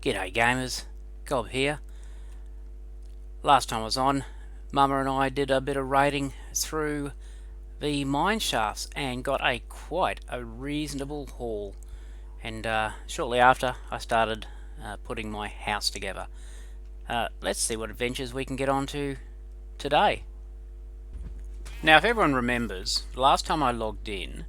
G'day gamers, Gob here. Last time I was on, Mama and I did a bit of raiding through the mine shafts and got quite a reasonable haul. And shortly after, I started putting my house together. Let's see what adventures we can get onto today. Now, if everyone remembers, last time I logged in,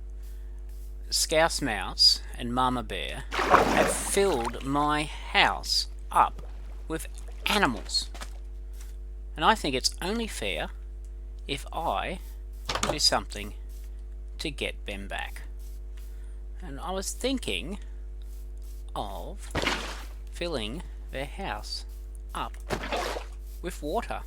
ScouseMouse and Mama Bear have filled my house up with animals. And I think it's only fair if I do something to get them back. And I was thinking of filling their house up with water.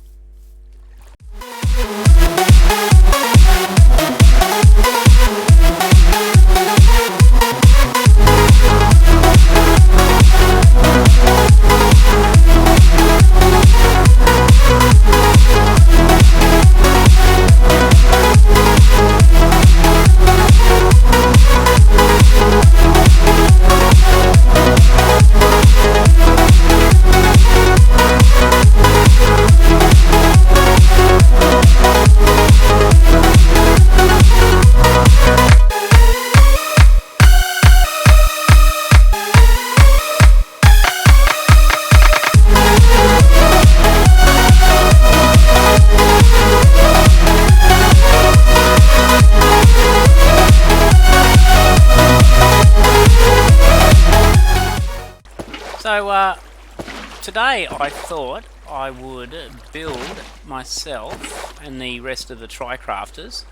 So today I thought I would build myself and the rest of the TryCrafters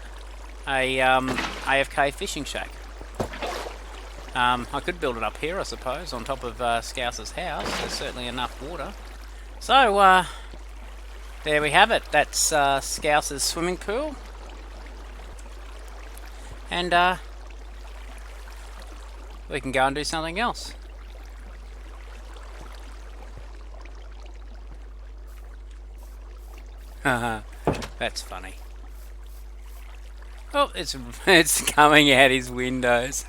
a AFK fishing shack. I could build it up here, I suppose, on top of Scouse's house. There's certainly enough water. So there we have it. That's Scouse's swimming pool. And we can go and do something else. That's funny. Oh, it's coming out his windows.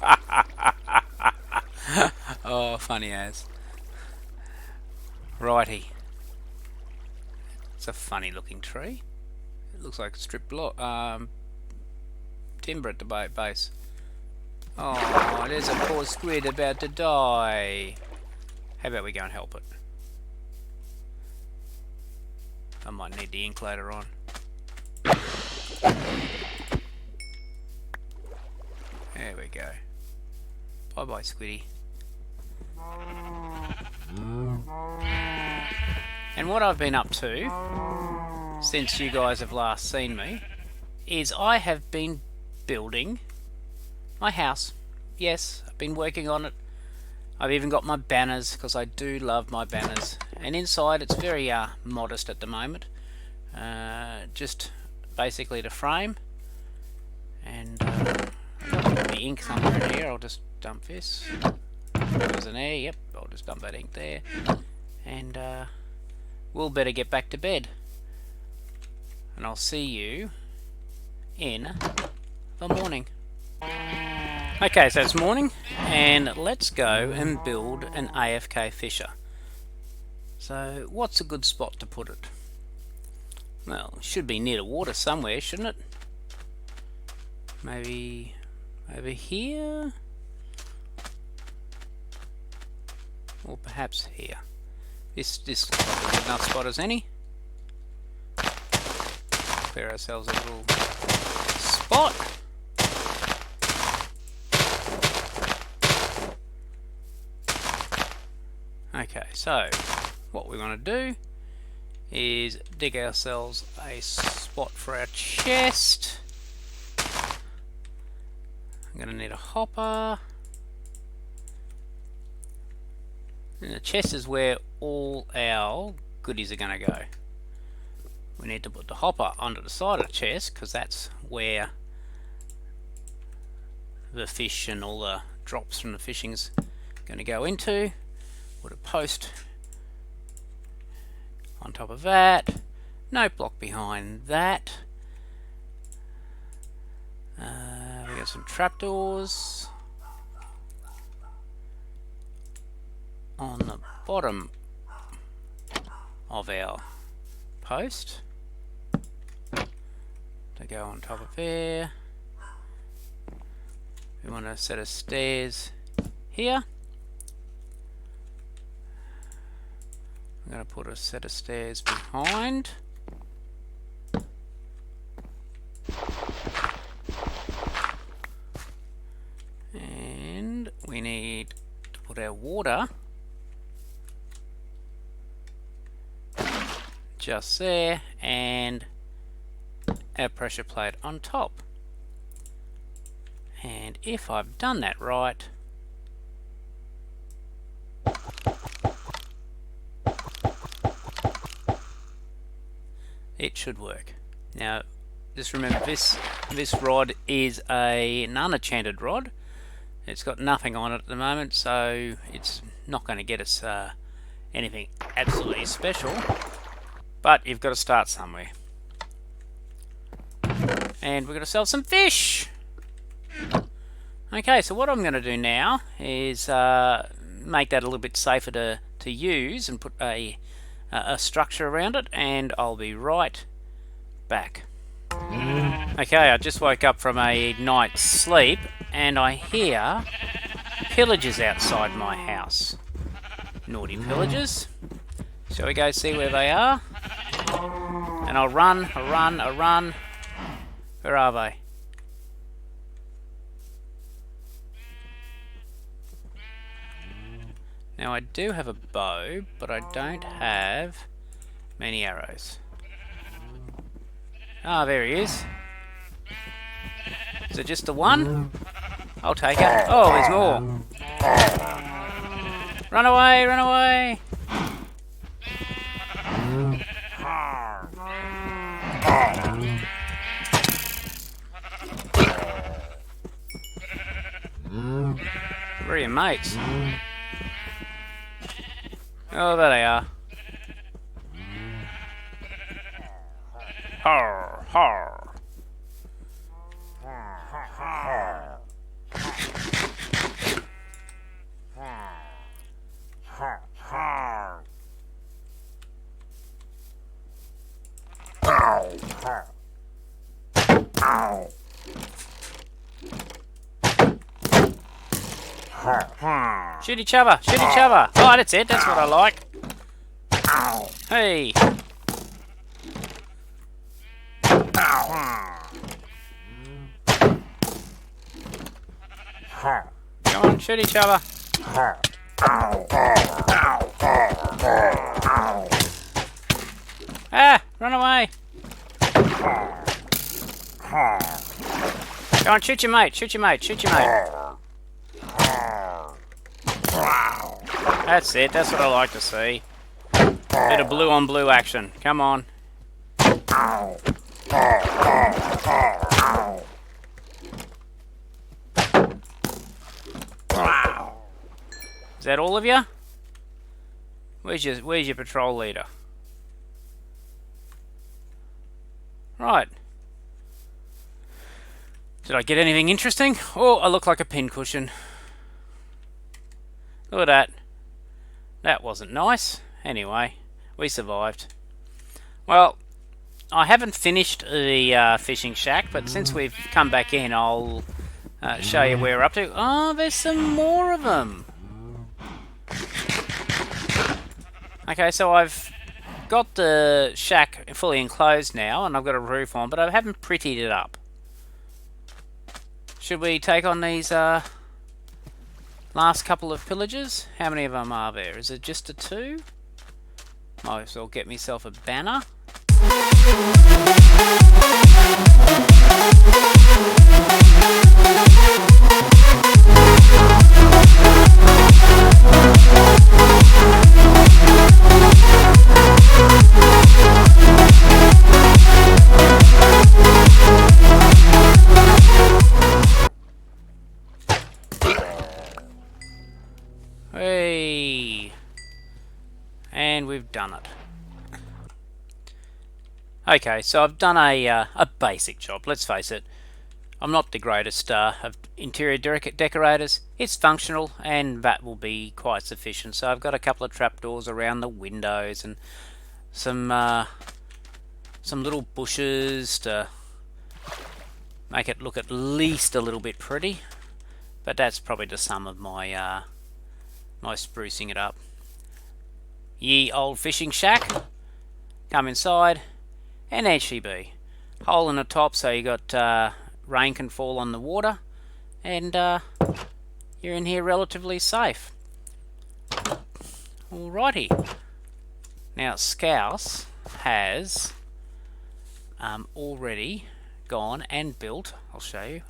Oh, funny as. Righty. It's a funny looking tree. It looks like a strip timber at the base. Oh, there's a poor squid about to die. How about we go and help it? I might need the ink later on. There we go. Bye bye, Squiddy. And what I've been up to since you guys have last seen me is I have been building my house. Yes, I've been working on it. I've even got my banners because I do love my banners. And inside it's very modest at the moment. Just basically the frame. And I've got the ink somewhere in here. I'll just dump this. There's an air. Yep, I'll just dump that ink there. And we'll better get back to bed. And I'll see you in the morning. Okay, so it's morning, and let's go and build an AFK fisher. So, what's a good spot to put it? Well, it should be near the water somewhere, shouldn't it? Maybe over here? Or perhaps here. This looks like a good enough spot as any. Clear ourselves a little spot. Okay, so what we want to do is dig ourselves a spot for our chest. I'm going to need a hopper. And the chest is where all our goodies are going to go. We need to put the hopper onto the side of the chest because that's where the fish and all the drops from the fishing's going to go into. Put a post on top of that. No block behind that. We got some trapdoors on the bottom of our post to go on top of there. We want a set of stairs here. I'm going to put a set of stairs behind. And we need to put our water just there, and our pressure plate on top. And if I've done that right, it should work. Now just remember, this rod is an unenchanted rod. It's got nothing on it at the moment, so it's not going to get us anything absolutely special, but you've got to start somewhere. And we're going to sell some fish. Okay, so what I'm going to do now is make that a little bit safer to use and put a structure around it, and I'll be right back. Okay, I just woke up from a night's sleep and I hear pillagers outside my house. Naughty pillagers. Shall we go see where they are? And I'll run. Where are they? Now I do have a bow, but I don't have many arrows. Ah, there he is. Is it just the one? I'll take it. Oh, there's more. Run away, run away. Where are your mates? Oh, there they are. Har, har. Shoot each other, shoot each other. Oh, that's it, that's what I like. Hey. Come on, shoot each other. Ah, run away. Go on, shoot your mate, shoot your mate, shoot your mate. That's it, that's what I like to see. Bit of blue on blue action. Come on. Is that all of you? Where's your patrol leader? Right. Did I get anything interesting? Oh, I look like a pincushion. Look at that. That wasn't nice. Anyway, we survived. Well, I haven't finished the fishing shack, but since we've come back in, I'll show you where we're up to. Oh, there's some more of them. Okay, so I've got the shack fully enclosed now, and I've got a roof on, but I haven't prettied it up. Should we take on these last couple of pillagers? How many of them are there? Is it just the two? Might as well get myself a banner. Hey, and we've done it. Okay, so I've done a basic job. Let's face it, I'm not the greatest of interior decorators. It's functional, and that will be quite sufficient. So I've got a couple of trapdoors around the windows and some little bushes to make it look at least a little bit pretty. But that's probably the sum of my my sprucing it up. Ye old fishing shack. Come inside, and there she be. Hole in the top so you got rain can fall on the water, and you're in here relatively safe. Alrighty. Now Scouse has already gone and built. I'll show you.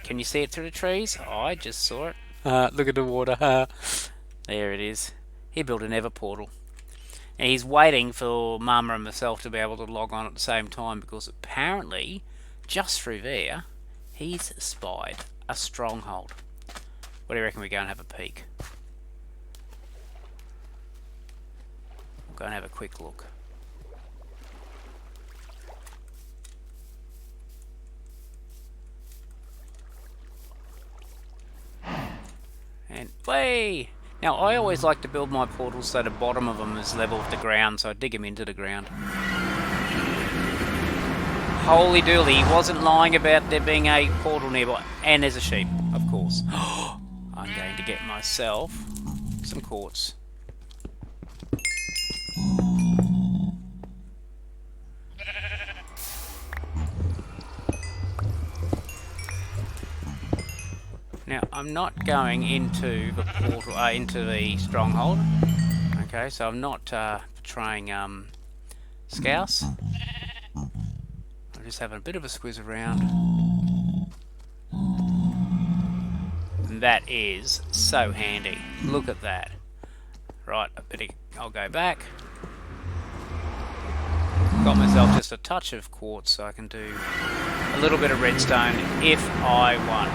Can you see it through the trees? I just saw it. Look at the water. There it is. He built an Ever portal. And he's waiting for Mama and myself to be able to log on at the same time, because apparently, just through there, he's spied a stronghold. What do you reckon we go and have a peek? We'll go and have a quick look. And way! Now, I always like to build my portals so the bottom of them is level with the ground, so I dig them into the ground. Holy dooly, he wasn't lying about there being a portal nearby. And there's a sheep, of course. I'm going to get myself some quartz. Now, I'm not going into the portal, into the stronghold. Okay, so I'm not portraying Scouse. I'm just having a bit of a squiz around. And that is so handy. Look at that. Right, I'll go back. Got myself just a touch of quartz so I can do a little bit of redstone if I want.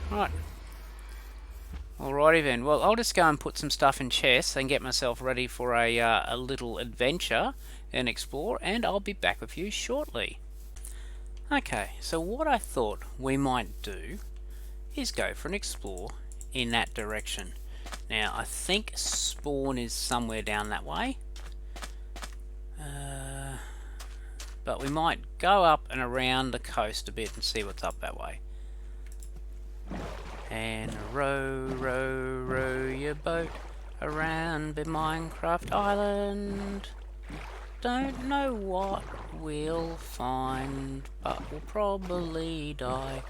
Right. Alrighty then. Well, I'll just go and put some stuff in chests and get myself ready for a little adventure and explore, and I'll be back with you shortly. Okay, so what I thought we might do is go for an explore in that direction. Now, I think spawn is somewhere down that way. But we might go up and around the coast a bit and see what's up that way. And row, row, row your boat around the Minecraft island. Don't know what we'll find, but we'll probably die.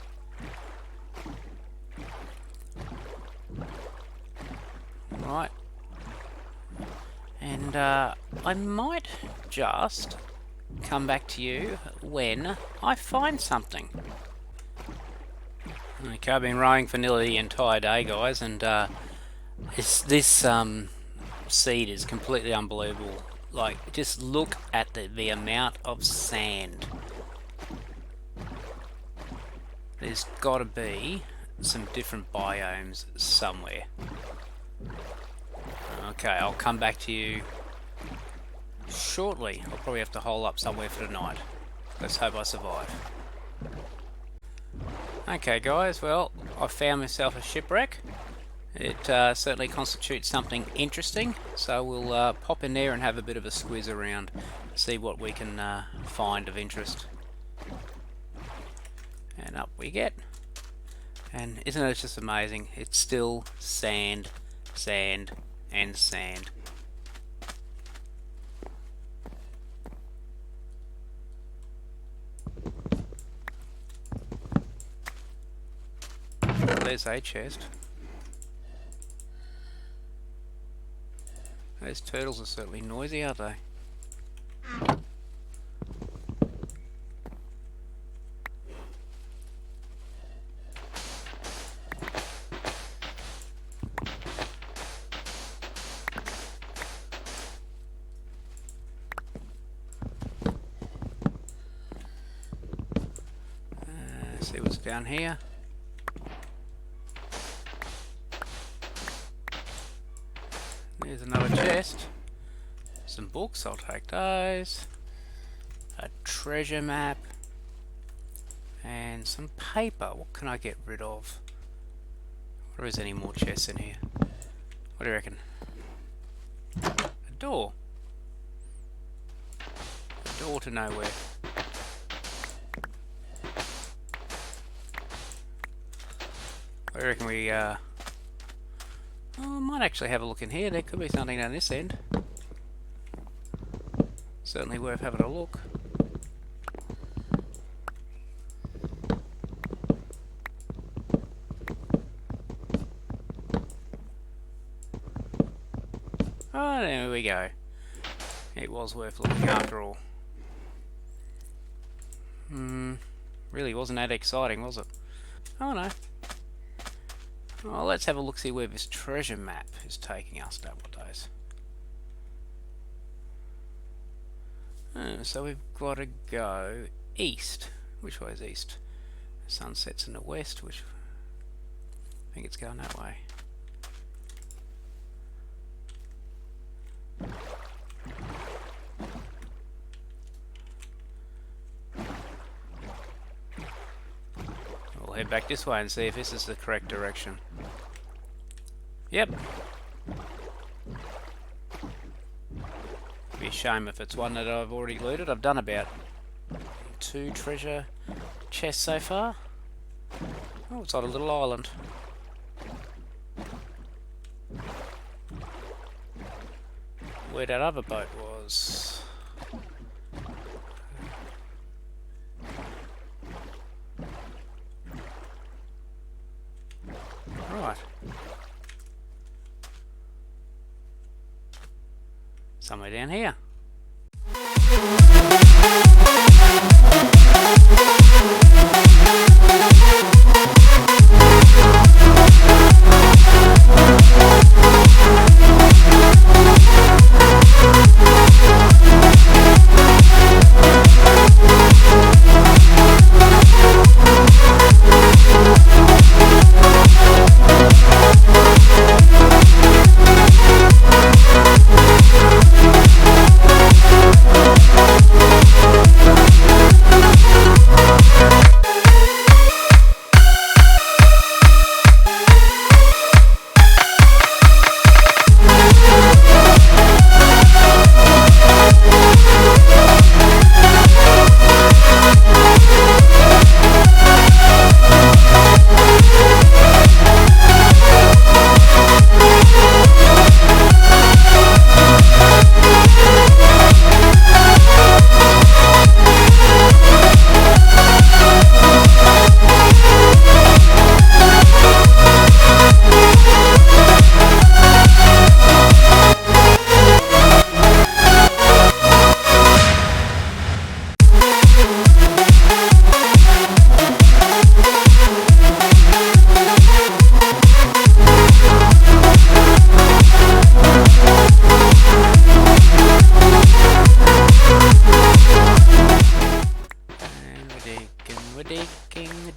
Right. And I might just come back to you when I find something. Okay, I've been rowing for nearly the entire day, guys, and this seed is completely unbelievable. Like, just look at the amount of sand. There's got to be some different biomes somewhere. Okay, I'll come back to you shortly. I'll probably have to hole up somewhere for tonight. Let's hope I survive. Okay guys, well, I found myself a shipwreck. It certainly constitutes something interesting, so we'll pop in there and have a bit of a squiz around, see what we can find of interest. And up we get. And isn't it just amazing? It's still sand, sand, and sand. There's a chest. Those turtles are certainly noisy, aren't they? See what's down here. There's another chest. Some books, I'll take those. A treasure map and some paper. What can I get rid of? Or is any more chests in here? What do you reckon? A door. A door to nowhere. What do you reckon we, oh, I might actually have a look in here. There could be something down this end. Certainly worth having a look. Oh, there we go. It was worth looking after all. Really wasn't that exciting, was it? Oh no. Well, let's have a look, see where this treasure map is taking us, double days. So we've got to go east. Which way is east? The sun sets in the west, which I think it's going that way. We'll head back this way and see if this is the correct direction. Yep. Be a shame if it's one that I've already looted. I've done about 2 treasure chests so far. Oh, it's on a little island. Where that other boat was. Right. Somewhere down here.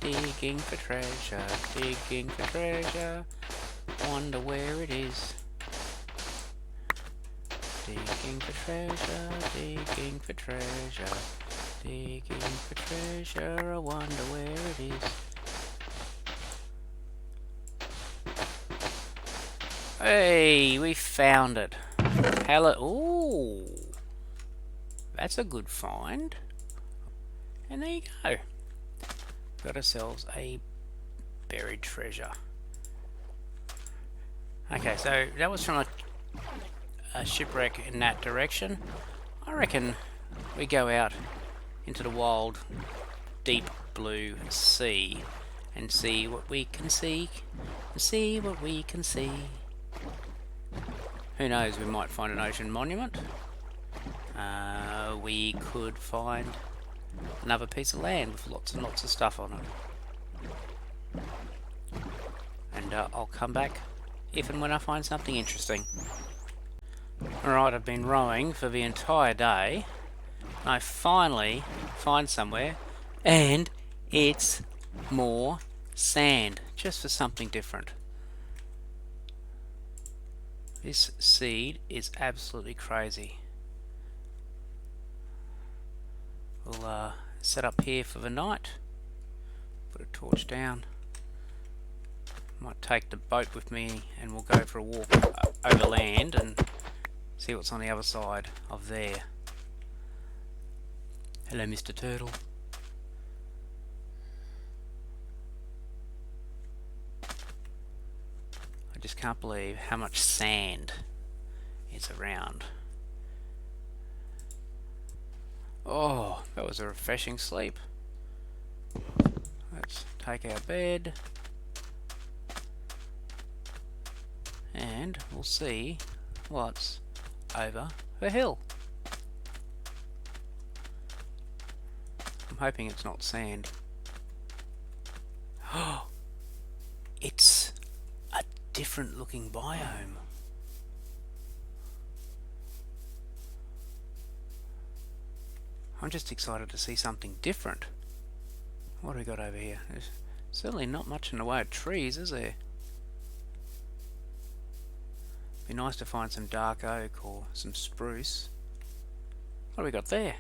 Digging for treasure, digging for treasure, wonder where it is. Digging for treasure, digging for treasure, digging for treasure, I wonder where it is. Hey, we found it. Hello. Ooh, that's a good find. And there you go. Got ourselves a buried treasure. Okay, so that was from a shipwreck in that direction. I reckon we go out into the wild, deep blue sea and see what we can see. See what we can see. Who knows, we might find an ocean monument. We could find another piece of land with lots and lots of stuff on it. And I'll come back if and when I find something interesting. Alright, I've been rowing for the entire day. I finally find somewhere, and it's more sand, just for something different. This seed is absolutely crazy. we'll set up here for the night. Put a torch down. Might take the boat with me and we'll go for a walk over land and see what's on the other side of there. Hello, Mr. Turtle. I just can't believe how much sand is around. Oh, that was a refreshing sleep. Let's take our bed and we'll see what's over the hill. I'm hoping it's not sand. Oh, it's a different looking biome. I'm just excited to see something different. What do we got over here? There's certainly not much in the way of trees, is there? Be nice to find some dark oak or some spruce. What do we got there?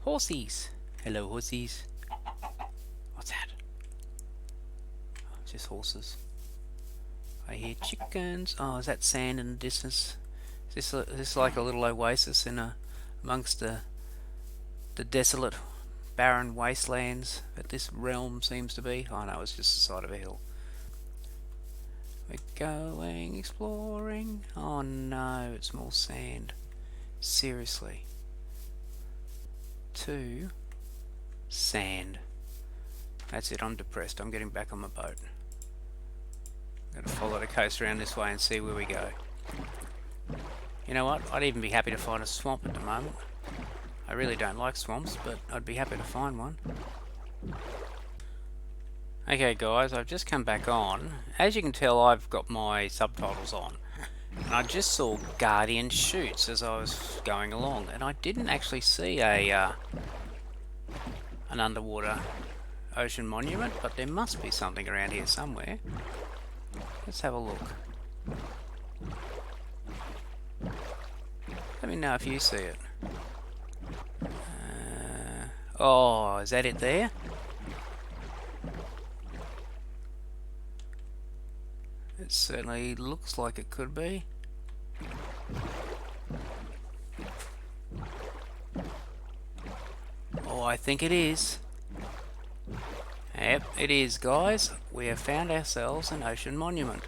Horsies. Hello, horsies. What's that? Oh, it's just horses. I hear chickens. Oh, is that sand in the distance? Is this like a little oasis in amongst the desolate, barren wastelands that this realm seems to be? Oh no, it's just the side of a hill. We're going exploring. Oh no, it's more sand. Seriously. 2 sand. That's it, I'm depressed. I'm getting back on my boat. I'm going to follow the coast around this way and see where we go. You know what? I'd even be happy to find a swamp at the moment. I really don't like swamps, but I'd be happy to find one. Okay guys, I've just come back on. As you can tell, I've got my subtitles on. And I just saw Guardian shoots as I was going along, and I didn't actually see an underwater ocean monument, but there must be something around here somewhere. Let's have a look. Let me know if you see it. Oh, is that it there? It certainly looks like it could be. Oh, I think it is. Yep, it is, guys. We have found ourselves an ocean monument.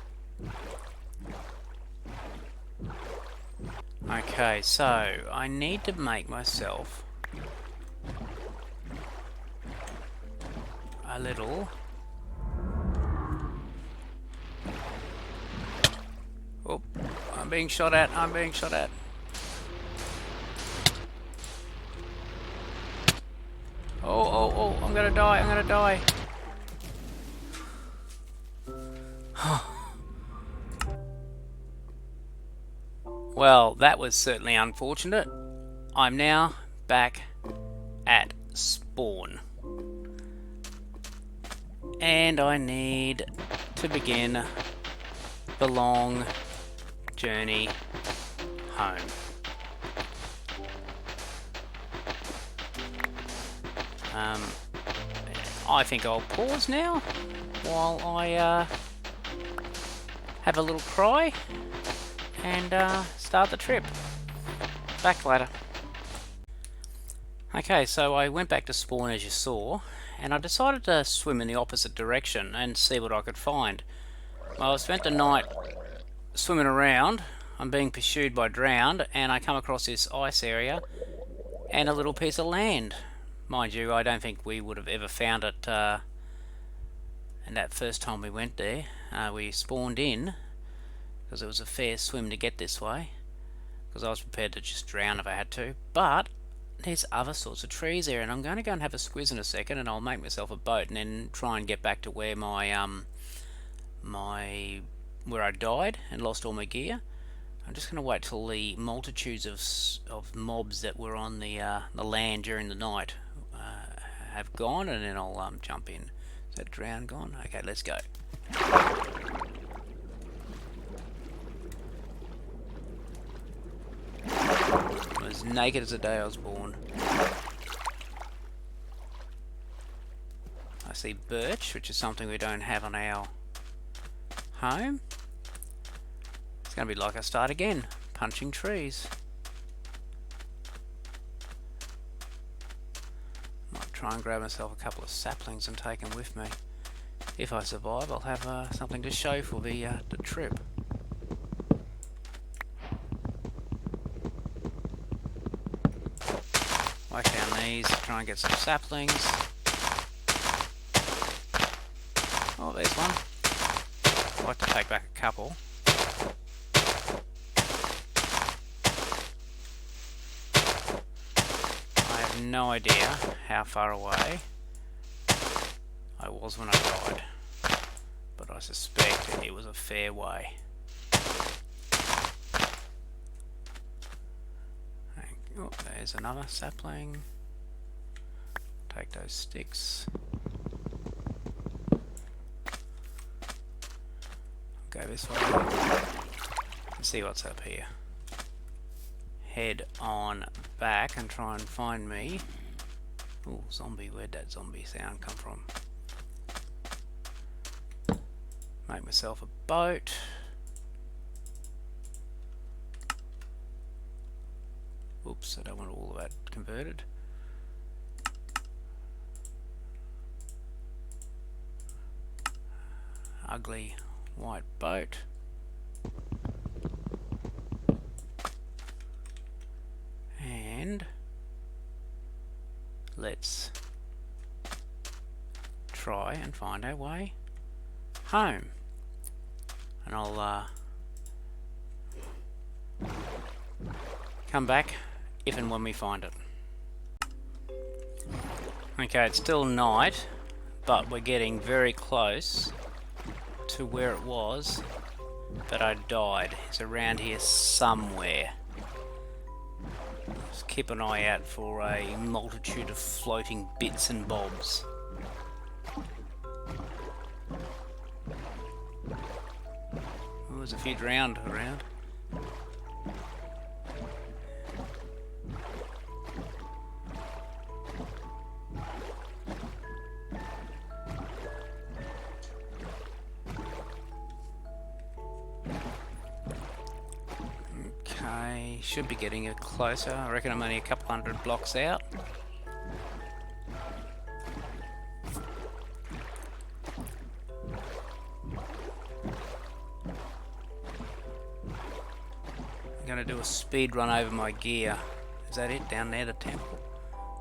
Okay, so I need to make myself a little... Oh, I'm being shot at, I'm being shot at. Oh, I'm gonna die, I'm gonna die. Well, that was certainly unfortunate. I'm now back at spawn. And I need to begin the long journey home. I think I'll pause now while I have a little cry and start the trip. Back later. Okay, so I went back to spawn as you saw, and I decided to swim in the opposite direction and see what I could find. Well, I spent the night swimming around. I'm being pursued by drowned, and I come across this ice area and a little piece of land. Mind you, I don't think we would have ever found it and that first time we went there. We spawned in because it was a fair swim to get this way, because I was prepared to just drown if I had to. But there's other sorts of trees there, and I'm going to go and have a squiz in a second, and I'll make myself a boat and then try and get back to where my where I died and lost all my gear. I'm just going to wait till the multitudes of mobs that were on the land during the night have gone, and then I'll jump in. Is that drown gone? Okay, let's go. I'm as naked as the day I was born. see birch, which is something we don't have on our home. It's going to be like I start again, punching trees. Might try and grab myself a couple of saplings and take them with me. If I survive, I'll have something to show for the trip. Whack down these, try and get some saplings. Oh, there's one. I'd like to take back a couple. I have no idea how far away I was when I died, but I suspect it was a fair way. Oh, there's another sapling. Take those sticks. Go this way and see what's up here. Head on back and try and find me. Oh, zombie, where'd that zombie sound come from? Make myself a boat. Oops, I don't want all of that converted. Ugly white boat. And let's try and find our way home. And I'll come back if and when we find it. Okay, it's still night, but we're getting very close to where it was that I died. It's around here somewhere. Just keep an eye out for a multitude of floating bits and bobs. Oh, there's a few drowned around. Should be getting it closer. I reckon I'm only a couple hundred blocks out. I'm going to do a speed run over my gear. Is that it? Down there, the temple?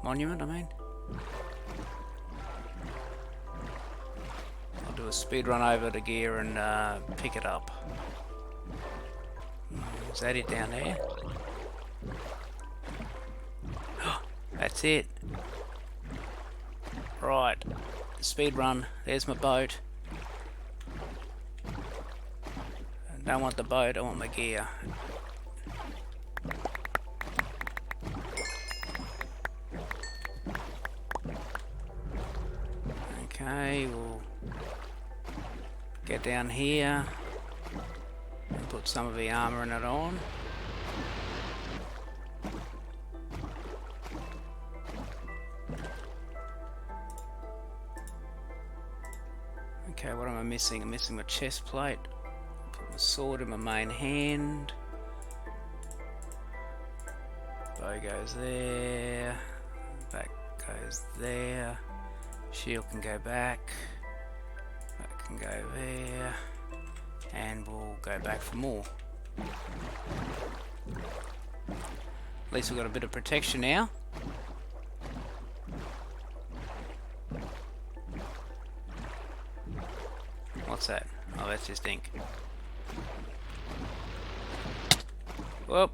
Monument, I mean? I'll do a speed run over the gear and pick it up. Is that it down there? That's it. Right. Speed run. There's my boat. I don't want the boat, I want my gear. Okay, we'll get down here and put some of the armour in it on. Okay, what am I missing? I'm missing my chest plate. Put my sword in my main hand. Bow goes there. Back goes there. Shield can go back. That can go there. And we'll go back for more. At least we've got a bit of protection now. What's that? Oh, that's just ink. Whoop.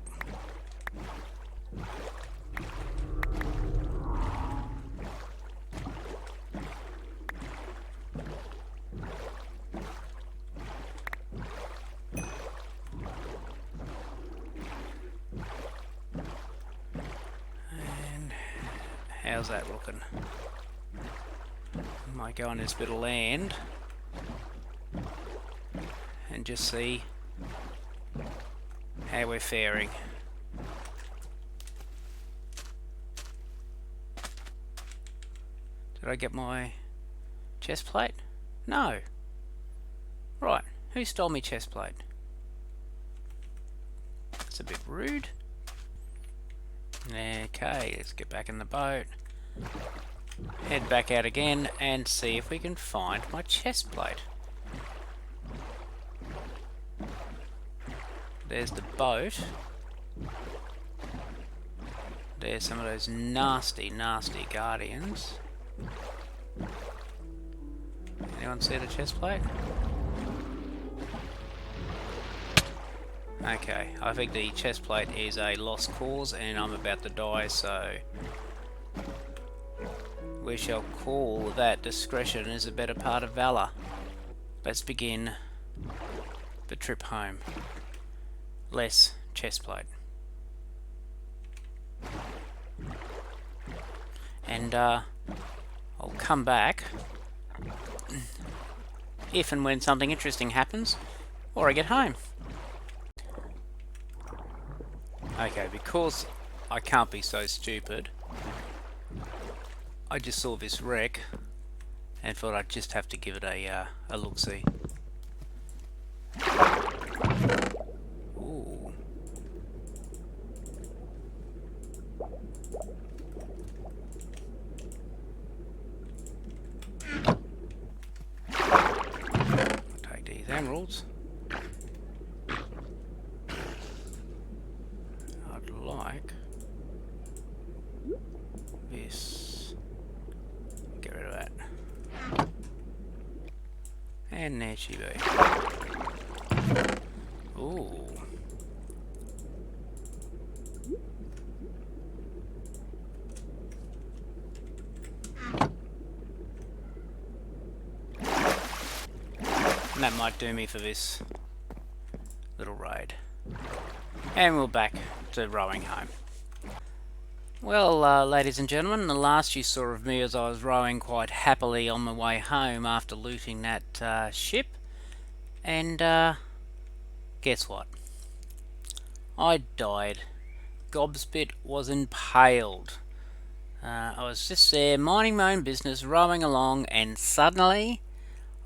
And how's that looking? Might go on this bit of land and just see how we're faring. Did I get my Chest plate? No. Right, who stole me chest plate? That's a bit rude. Okay, let's get back in the boat. Head back out again and see if we can find my chest plate. There's the boat. There's some of those nasty, nasty guardians. Anyone see the chest plate? Okay, I think the chest plate is a lost cause and I'm about to die, so we shall call that discretion is a better part of valor. Let's begin the trip home. Less chest plate. And I'll come back if and when something interesting happens or I get home. Okay, because I can't be so stupid, I just saw this wreck and thought I'd just have to give it a look-see. Ooh. I'll take these emeralds. I'd like this. Get rid of that. And there she be. Ooh. And that might do me for this little raid. And we're back to rowing home. Well, ladies and gentlemen, the last you saw of me as I was rowing quite happily on my way home after looting that ship. And guess what? I died. Gobspitt was impaled. I was just there minding my own business, rowing along, and suddenly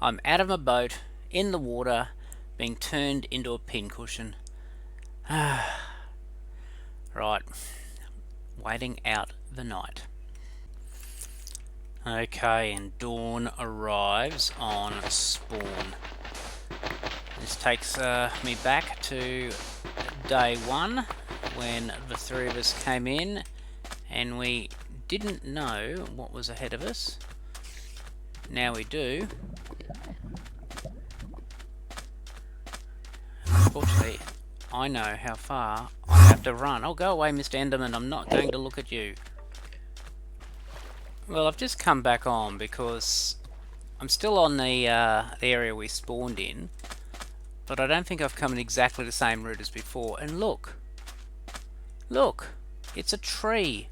I'm out of my boat, in the water, being turned into a pincushion. Right. Waiting out the night. Okay, and dawn arrives on spawn. This takes me back to day one when the three of us came in and we didn't know what was ahead of us. Now we do. Unfortunately, I know how far I have to run. Oh, go away, Mr. Enderman. I'm not going to look at you. Well, I've just come back on because I'm still on the area we spawned in, but I don't think I've come in exactly the same route as before. And look, look, it's a tree,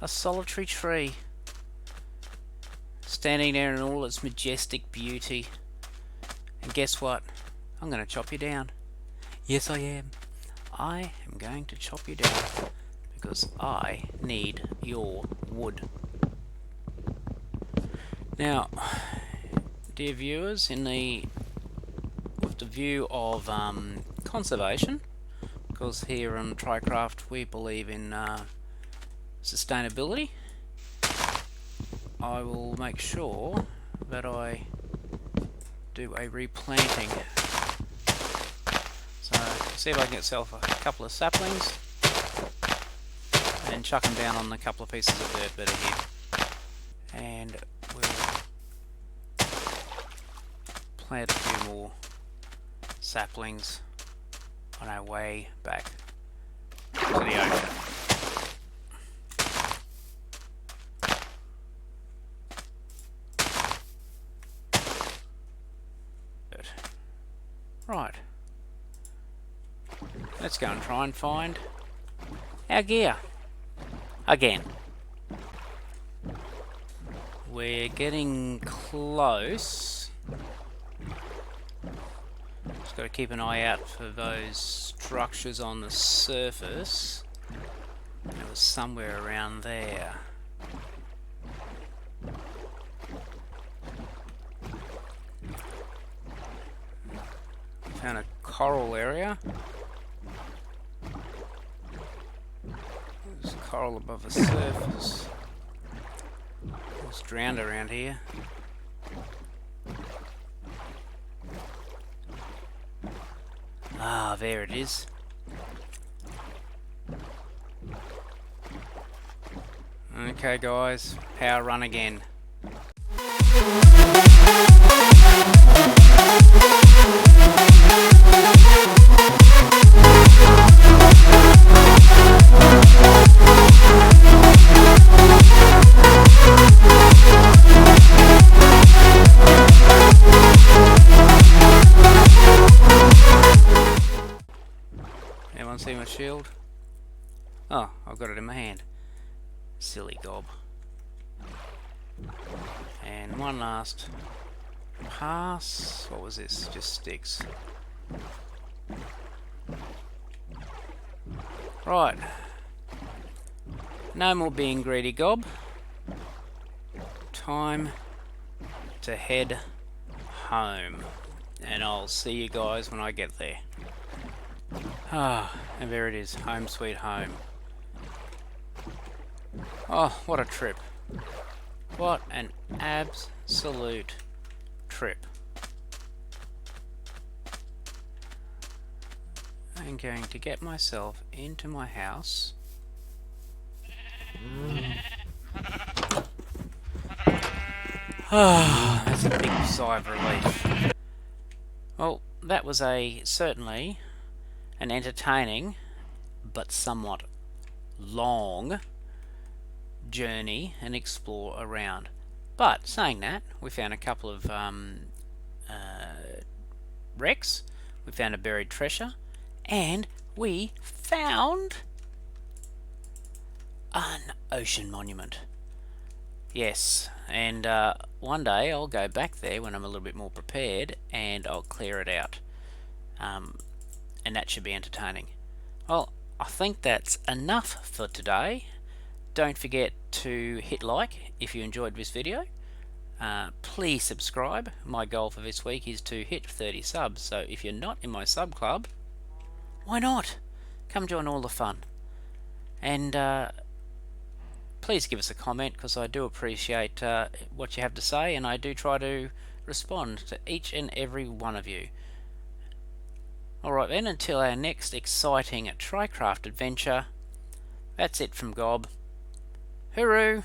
a solitary tree, standing there in all its majestic beauty. And guess what? I'm going to chop you down. Yes, I am. I am going to chop you down because I need your wood. Now, dear viewers, with the view of conservation, because here on TryCraft we believe in sustainability, I will make sure that I do a replanting. So, see if I can get myself a couple of saplings and chuck them down on a couple of pieces of dirt better here. And we'll plant a few more saplings on our way back to the ocean. Good. Right. Let's go and try and find our gear. Again. We're getting close. Just got to keep an eye out for those structures on the surface. It was somewhere around there. Found a coral area. There's coral above the surface. It's drowned around here. Ah, there it is. Okay guys, power run again. Anyone see my shield? Oh, I've got it in my hand. Silly gob. And one last pass. What was this? Just sticks. Right. No more being greedy, gob. Time to head home. And I'll see you guys when I get there. Ah, and there it is. Home sweet home. Oh, what a trip. What an absolute trip. I'm going to get myself into my house. Ah, that's a big sigh of relief. Well, that was certainly an entertaining but somewhat long journey and explore around. But saying that, we found a couple of wrecks, we found a buried treasure, and we found an ocean monument. Yes, and one day I'll go back there when I'm a little bit more prepared and I'll clear it out. And that should be entertaining. Well, I think that's enough for today. Don't forget to hit like if you enjoyed this video. Please subscribe. My goal for this week is to hit 30 subs, so if you're not in my sub club, why not? Come join all the fun. And please give us a comment, because I do appreciate what you have to say, and I do try to respond to each and every one of you. Alright then, until our next exciting TryCraft adventure, that's it from Gob. Hooroo!